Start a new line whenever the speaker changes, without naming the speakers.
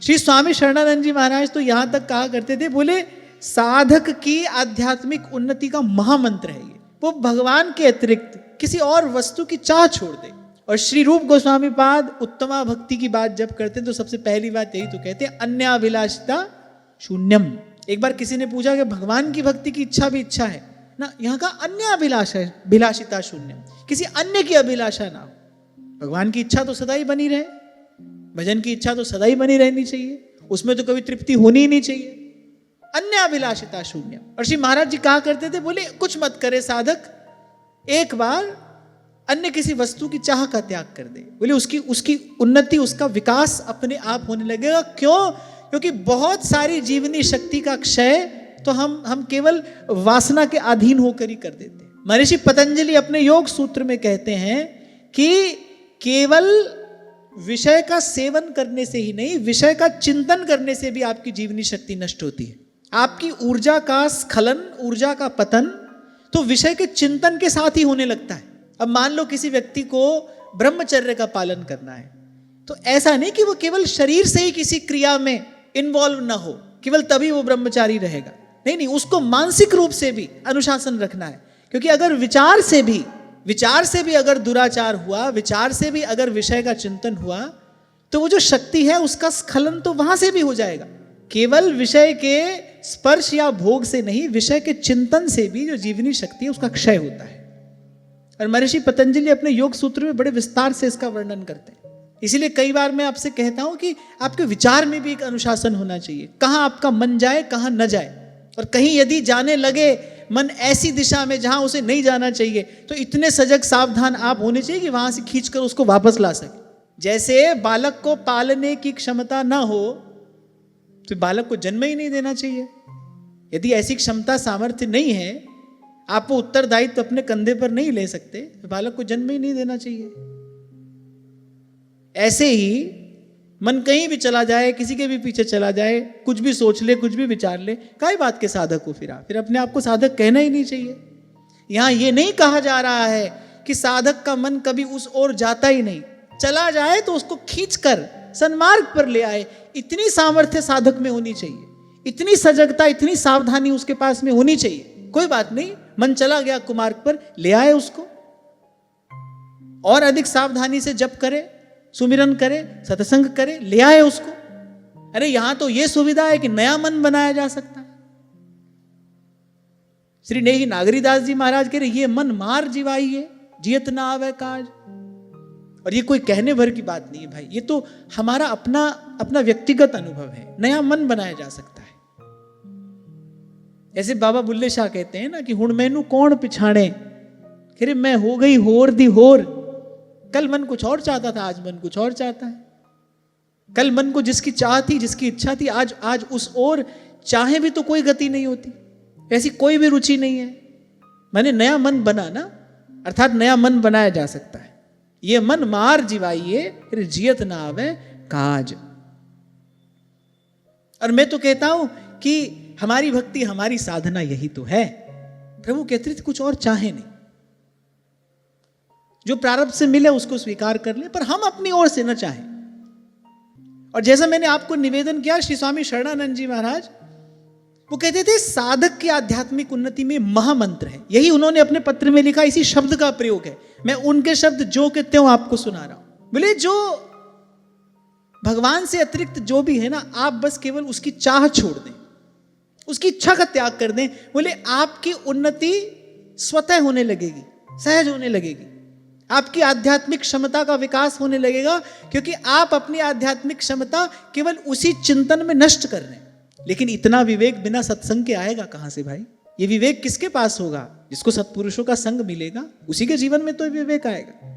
श्री स्वामी शरणानंद जी महाराज तो यहां तक कहा करते थे, बोले साधक की आध्यात्मिक उन्नति का महामंत्र है ये, वो भगवान के अतिरिक्त किसी और वस्तु की चाह छोड़ दे। और श्री रूप गोस्वामी पाद उत्तमा भक्ति की बात जब करते हैं तो सबसे पहली बात यही तो कहते हैं, अन्याभिलाषिता शून्यम। एक बार किसी ने पूछा कि भगवान की भक्ति की इच्छा भी इच्छा है ना, यहाँ का अन्य अभिलाषिता शून्यम, किसी अन्य की अभिलाषा ना हो। भगवान की इच्छा तो सदा ही बनी रहे, भजन की इच्छा तो सदा ही बनी रहनी चाहिए, उसमें तो कभी तृप्ति होनी ही नहीं चाहिए। अन्य अभिलाषिता शून्य। और श्री महाराज जी कहा करते थे, बोले कुछ मत करे साधक, एक बार अन्य किसी वस्तु की चाह का त्याग कर दे, बोले उसकी उन्नति, उसका विकास अपने आप होने लगेगा। क्यों? क्योंकि बहुत सारी जीवनी शक्ति का क्षय तो हम केवल वासना के अधीन होकर ही कर देते हैं। महर्षि पतंजलि अपने योग सूत्र में कहते हैं कि केवल विषय का सेवन करने से ही नहीं, विषय का चिंतन करने से भी आपकी जीवनी शक्ति नष्ट होती है। आपकी ऊर्जा का स्खलन, ऊर्जा का पतन तो विषय के चिंतन के साथ ही होने लगता है। अब मान लो किसी व्यक्ति को ब्रह्मचर्य का पालन करना है, तो ऐसा नहीं कि वो केवल शरीर से ही किसी क्रिया में इन्वॉल्व ना हो, केवल तभी वो ब्रह्मचारी रहेगा। नहीं, उसको मानसिक रूप से भी अनुशासन रखना है। क्योंकि अगर विचार से भी अगर दुराचार हुआ, विचार से भी अगर विषय का चिंतन हुआ, तो वो जो शक्ति है उसका स्खलन तो वहां से भी हो जाएगा। केवल विषय के स्पर्श या भोग से नहीं, विषय के चिंतन से भी जो जीवनी शक्ति है उसका क्षय होता है। और महर्षि पतंजलि अपने योग सूत्र में बड़े विस्तार से इसका वर्णन करते हैं। इसीलिए कई बार मैं आपसे कहता हूं कि आपके विचार में भी एक अनुशासन होना चाहिए, कहां आपका मन जाए कहां न जाए। और कहीं यदि जाने लगे मन ऐसी दिशा में जहां उसे नहीं जाना चाहिए, तो इतने सजग सावधान आप होने चाहिए कि वहां से खींचकर उसको वापस ला सके। जैसे बालक को पालने की क्षमता ना हो तो बालक को जन्म ही नहीं देना चाहिए। यदि ऐसी क्षमता सामर्थ्य नहीं है, आप वो उत्तरदायित्व अपने कंधे पर नहीं ले सकते, तो बालक को जन्म ही नहीं देना चाहिए। ऐसे ही मन कहीं भी चला जाए, किसी के भी पीछे चला जाए, कुछ भी सोच ले, कुछ भी विचार ले, काई बात के साधक हो फिर अपने आप को साधक कहना ही नहीं चाहिए। यहां ये नहीं कहा जा रहा है कि साधक का मन कभी उस ओर जाता ही नहीं, चला जाए तो उसको खींचकर सन्मार्ग पर ले आए। इतनी सामर्थ्य साधक में होनी चाहिए, इतनी सजगता, इतनी सावधानी उसके पास में होनी चाहिए। कोई बात नहीं, मन चला गया कुमार्ग पर, ले आए उसको, और अधिक सावधानी से जप करे, सुमिरन करे, सत्संग करे, ले आए उसको। अरे यहां तो यह सुविधा है कि नया मन बनाया जा सकता है। श्री नेही नागरीदास जी महाराज कह रहे, ये मन मार जीवाइए, जियत ना आवे काज। और ये कोई कहने भर की बात नहीं है भाई, ये तो हमारा अपना व्यक्तिगत अनुभव है। नया मन बनाया जा सकता है। ऐसे बाबा बुल्ले शाह कहते हैं ना कि हुण मैनू कौन पिछाणे, कह रहे मैं हो गई होर दी होर। कल मन कुछ और चाहता था, आज मन कुछ और चाहता है। कल मन को जिसकी चाह थी, जिसकी इच्छा थी, आज उस ओर चाहे भी तो कोई गति नहीं होती, ऐसी कोई भी रुचि नहीं है। मैंने नया मन बना ना, अर्थात नया मन बनाया जा सकता है। ये मन मार जीवाइए, फिर जियत ना आवे काज। और मैं तो कहता हूं कि हमारी भक्ति, हमारी साधना यही तो है, प्रभु के अतिरिक्त कुछ और चाहे नहीं। जो प्रारब्ध से मिले उसको स्वीकार कर ले, पर हम अपनी ओर से न चाहें। और जैसा मैंने आपको निवेदन किया, श्री स्वामी शरणानंद जी महाराज वो कहते थे साधक की आध्यात्मिक उन्नति में महामंत्र है। यही उन्होंने अपने पत्र में लिखा, इसी शब्द का प्रयोग है। मैं उनके शब्द जो कहते हूं आपको सुना रहा हूं। बोले जो भगवान से अतिरिक्त जो भी है ना, आप बस केवल उसकी चाह छोड़ दें, उसकी इच्छा का त्याग कर दें। बोले आपकी उन्नति स्वतः होने लगेगी, सहज होने लगेगी। आपकी आध्यात्मिक क्षमता का विकास होने लगेगा, क्योंकि आप अपनी आध्यात्मिक क्षमता केवल उसी चिंतन में नष्ट कर रहे हैं। लेकिन इतना विवेक बिना सत्संग के आएगा कहां से भाई? ये विवेक किसके पास होगा? जिसको सत्पुरुषों का संग मिलेगा, उसी के जीवन में तो विवेक आएगा।